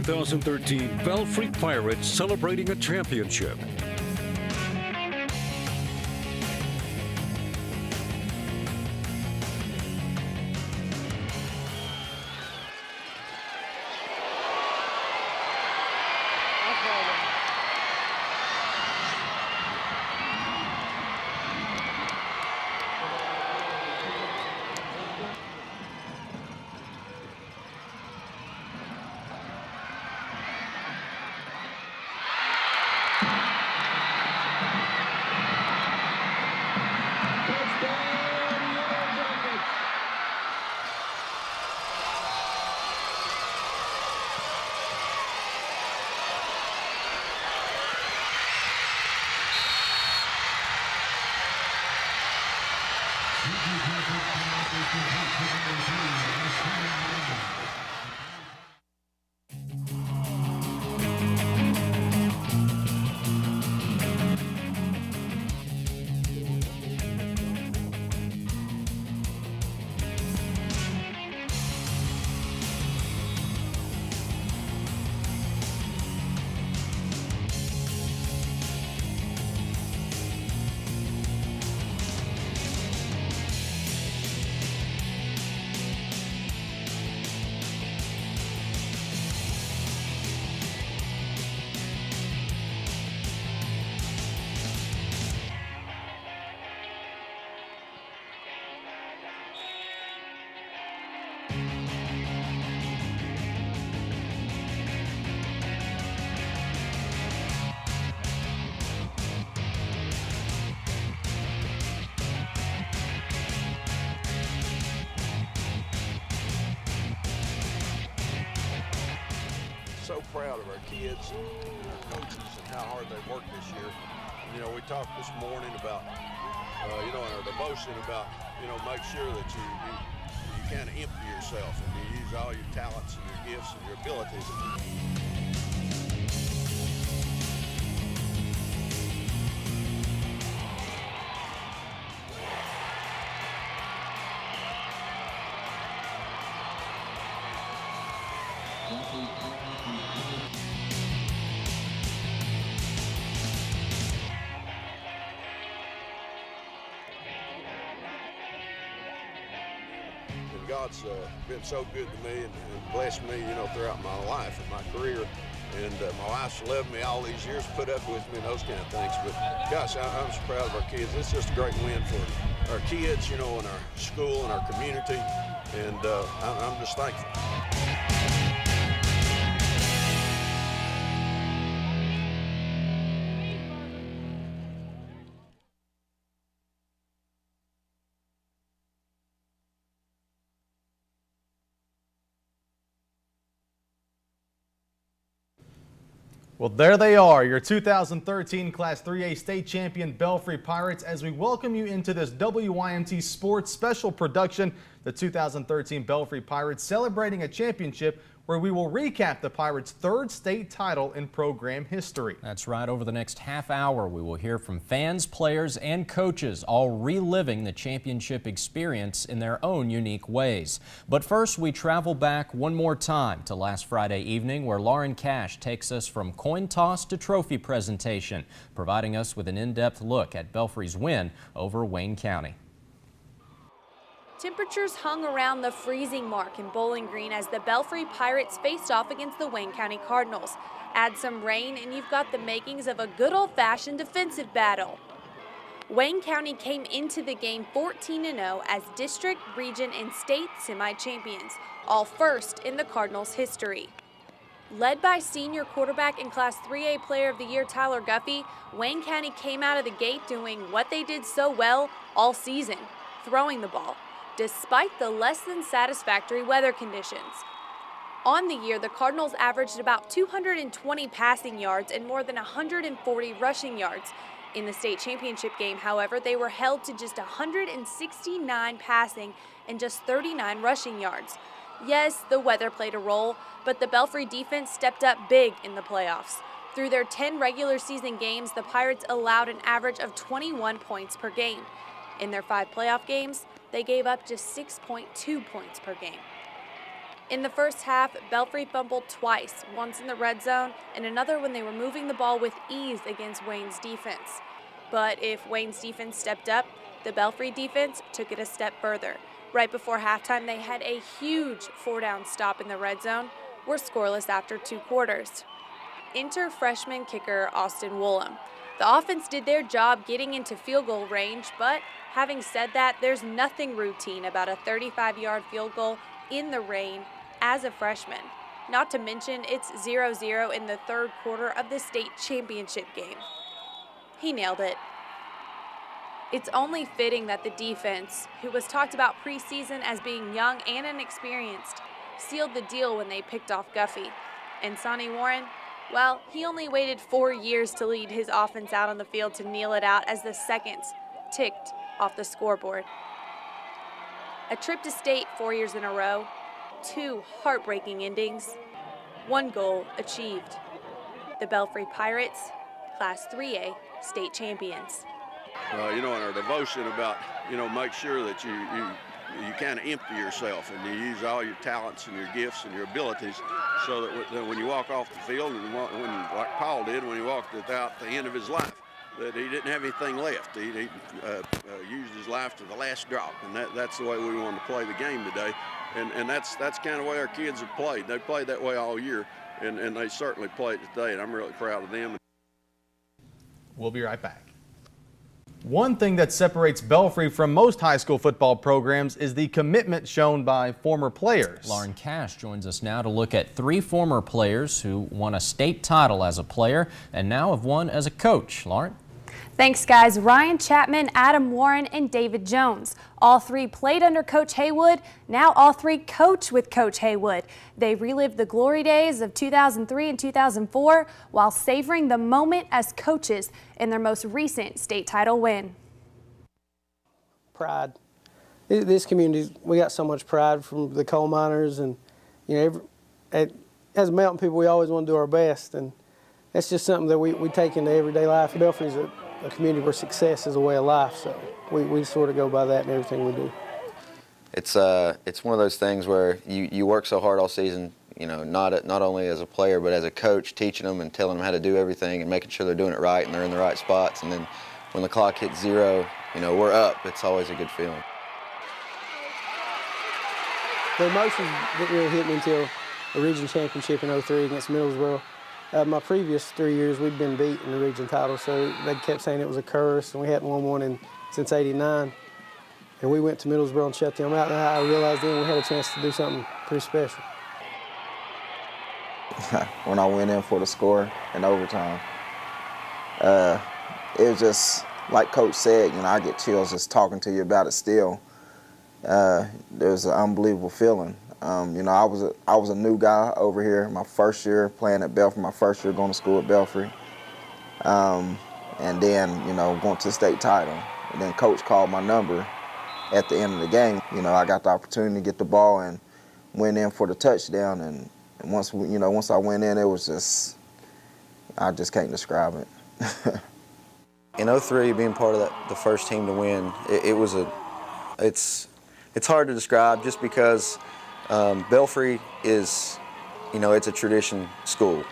2013 Belfry Pirates celebrating a championship. So proud of our kids and our coaches and how hard they worked this year. You know, we talked this morning about, in our devotion about, make sure that you kind of empty yourself and you use all your talents and your gifts and your abilities. And God's been so good to me and blessed me, throughout my life and my career. And my wife's loved me all these years, put up with me and those kind of things. But gosh, I'm so proud of our kids. It's just a great win for our kids, and our school and our community. And I'm just thankful. Well, there they are, your 2013 Class 3A state champion Belfry Pirates, as we welcome you into this WYMT Sports special production, the 2013 Belfry Pirates celebrating a championship where we will recap the Pirates' third state title in program history. That's right. Over the next half hour, we will hear from fans, players, and coaches, all reliving the championship experience in their own unique ways. But first, we travel back one more time to last Friday evening, where Lauren Cash takes us from coin toss to trophy presentation, providing us with an in-depth look at Belfry's win over Wayne County. Temperatures hung around the freezing mark in Bowling Green as the Belfry Pirates faced off against the Wayne County Cardinals. Add some rain and you've got the makings of a good old-fashioned defensive battle. Wayne County came into the game 14-0 as district, region, and state semi-champions, all first in the Cardinals' history. Led by senior quarterback and Class 3A Player of the Year Tyler Guffey, Wayne County came out of the gate doing what they did so well all season, throwing the ball, despite the less than satisfactory weather conditions. On the year, the Cardinals averaged about 220 passing yards and more than 140 rushing yards. In the state championship game, however, they were held to just 169 passing and just 39 rushing yards. Yes, the weather played a role, but the Belfry defense stepped up big in the playoffs. Through their 10 regular season games, the Pirates allowed an average of 21 points per game. In their 5 playoff games, they gave up just 6.2 points per game. In the first half, Belfry fumbled twice, once in the red zone and another when they were moving the ball with ease against Wayne's defense. But if Wayne's defense stepped up, the Belfry defense took it a step further. Right before halftime, they had a huge 4-down stop in the red zone, were scoreless after 2 quarters. Enter freshman kicker Austin Woolham. The offense did their job getting into field goal range, but having said that, there's nothing routine about a 35-yard field goal in the rain as a freshman. Not to mention it's 0-0 in the third quarter of the state championship game. He nailed it. It's only fitting that the defense, who was talked about preseason as being young and inexperienced, sealed the deal when they picked off Guffey. And Sonny Warren, well, he only waited 4 years to lead his offense out on the field to kneel it out as the seconds ticked off the scoreboard. A trip to state 4 years in a row, 2 heartbreaking endings, 1 goal achieved. The Belfry Pirates, Class 3A state champions. In our devotion about, make sure that you kind of empty yourself and you use all your talents and your gifts and your abilities so that when you walk off the field, and like Paul did when he walked without the end of his life, that he didn't have anything left. He used his life to the last drop, and that's the way we wanted to play the game today. And that's kind of the way our kids have played. They played that way all year, and they certainly played today, and I'm really proud of them. We'll be right back. One thing that separates Belfry from most high school football programs is the commitment shown by former players. Lauren Cash joins us now to look at 3 former players who won a state title as a player and now have won as a coach. Lauren? Thanks, guys. Ryan Chapman, Adam Warren, and David Jones. All 3 played under Coach Haywood. Now all 3 coach with Coach Haywood. They relived the glory days of 2003 and 2004 while savoring the moment as coaches in their most recent state title win. Pride. This community, we got so much pride from the coal miners, and as mountain people, we always want to do our best, and that's just something that we take into everyday life. Belfry's a community where success is a way of life, so we sort of go by that in everything we do. It's one of those things where you work so hard all season, not only as a player but as a coach, teaching them and telling them how to do everything and making sure they're doing it right and they're in the right spots. And then when the clock hits 0, we're up. It's always a good feeling. The emotions didn't really hit me until the region championship in 03 against Middlesboro. My previous 3 years, we'd been beat in the region title, so they kept saying it was a curse, and we hadn't won one since '89. And we went to Middlesboro and shut them out, and I realized then we had a chance to do something pretty special. When I went in for the score in overtime, it was just, like Coach said, I get chills just talking to you about it still. It was an unbelievable feeling. I was a new guy over here, my first year playing at Belfry, my first year going to school at Belfry. And then, going to the state title. And then Coach called my number at the end of the game. I got the opportunity to get the ball and went in for the touchdown. And once I went in, it was just, I just can't describe it. In 03, being part of the first team to win, it's hard to describe just because Belfry is, it's a tradition school.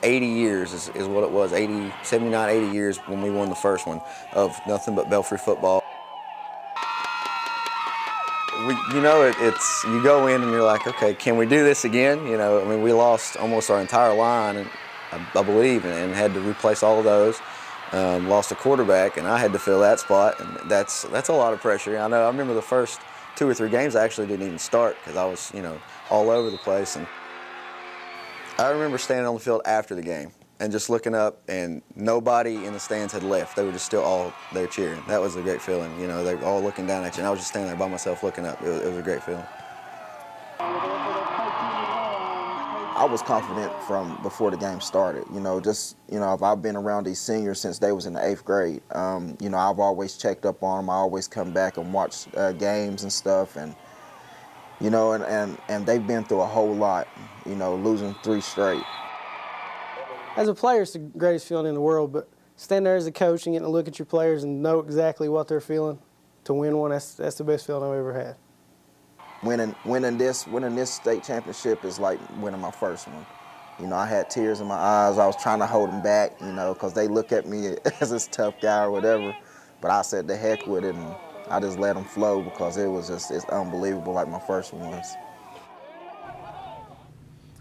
80 years is what it was, 79, 80 years when we won the first one of nothing but Belfry football. You go in and you're like, okay, can we do this again? We lost almost our entire line, and I believe, and had to replace all of those. Lost a quarterback, and I had to fill that spot, and that's a lot of pressure. I remember the first 2 or 3 games I actually didn't even start because I was, all over the place. And I remember standing on the field after the game and just looking up, and nobody in the stands had left. They were just still all there cheering. That was a great feeling. They were all looking down at you, and I was just standing there by myself looking up. It was a great feeling. I was confident from before the game started. I've been around these seniors since they was in the 8th grade. I've always checked up on them. I always come back and watch games and stuff, and and they've been through a whole lot. Losing 3 straight. As a player, it's the greatest feeling in the world, but standing there as a coach and getting to look at your players and know exactly what they're feeling to win one, that's the best feeling I've ever had. winning this state championship is like winning my first one. You know, I had tears in my eyes. I was trying to hold them back, you know, because they look at me as this tough guy or whatever. But I said the heck with it, and I just let them flow because it's unbelievable like my first one was.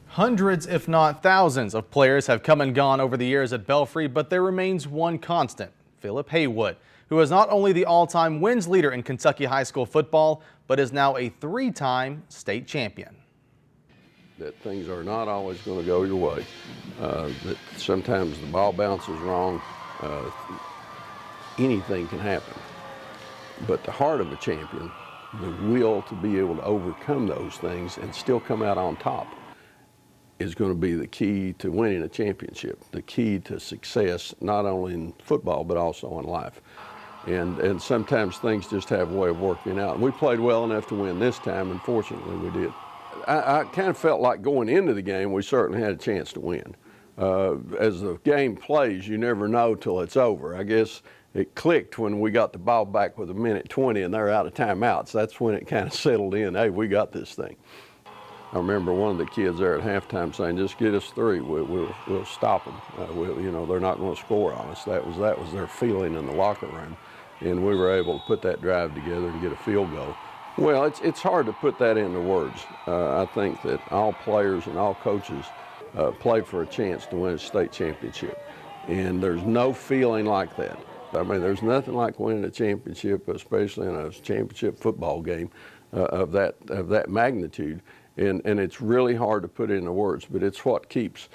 Hundreds, if not thousands, of players have come and gone over the years at Belfry, but there remains one constant: Philip Haywood, who is not only the all-time wins leader in Kentucky high school football, but is now a three-time state champion. That things are not always going to go your way, that sometimes the ball bounces wrong, anything can happen. But the heart of a champion, the will to be able to overcome those things and still come out on top, is going to be the key to winning a championship, the key to success, not only in football but also in life. And sometimes things just have a way of working out. And we played well enough to win this time, and fortunately we did. I kind of felt like going into the game we certainly had a chance to win. As the game plays, you never know till it's over. I guess it clicked when we got the ball back with 1:20 and they're out of timeouts. That's when it kind of settled in. Hey, we got this thing. I remember one of the kids there at halftime saying, "Just get us three. We'll stop them. You know, they're not going to score on us." That was their feeling in the locker room, and we were able to put that drive together and get a field goal. Well, it's hard to put that into words. I think that all players and all coaches play for a chance to win a state championship, and there's no feeling like that. I mean, there's nothing like winning a championship, especially in a championship football game of that magnitude. And it's really hard to put into words, but it's what keeps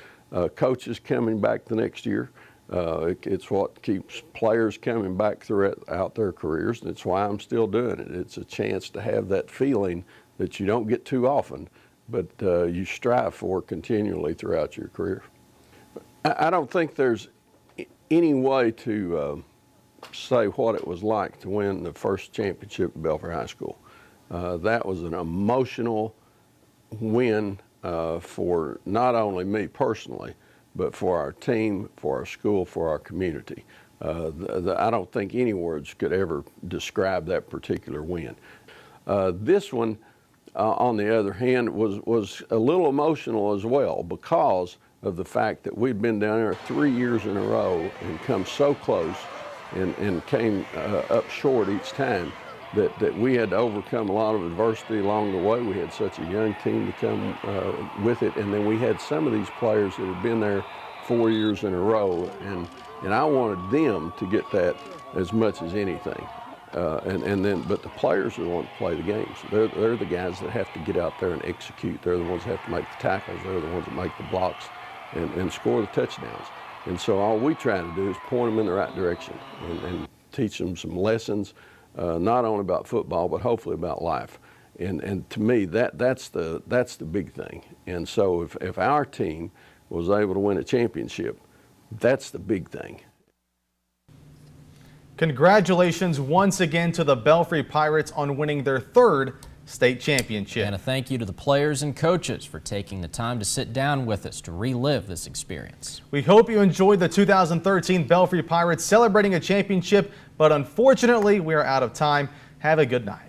coaches coming back the next year. It's what keeps players coming back throughout their careers, and it's why I'm still doing it. It's a chance to have that feeling that you don't get too often, but you strive for continually throughout your career. I don't think there's any way to say what it was like to win the first championship at Belfry High School. That was an emotional win for not only me personally, but for our team, for our school, for our community. I don't think any words could ever describe that particular win. This one, on the other hand, was a little emotional as well because of the fact that we'd been down there 3 years in a row and come so close and came up short each time. That we had to overcome a lot of adversity along the way. We had such a young team to come with it, and then we had some of these players that had been there 4 years in a row, and I wanted them to get that as much as anything. But the players are the ones that play the games. They're the guys that have to get out there and execute. They're the ones that have to make the tackles. They're the ones that make the blocks and score the touchdowns. And so all we try to do is point them in the right direction and teach them some lessons. Not only about football, but hopefully about life. And to me, that's the big thing. And so if our team was able to win a championship, that's the big thing. Congratulations once again to the Belfry Pirates on winning their third state championship. And a thank you to the players and coaches for taking the time to sit down with us to relive this experience. We hope you enjoyed the 2013 Belfry Pirates celebrating a championship, but unfortunately we are out of time. Have a good night.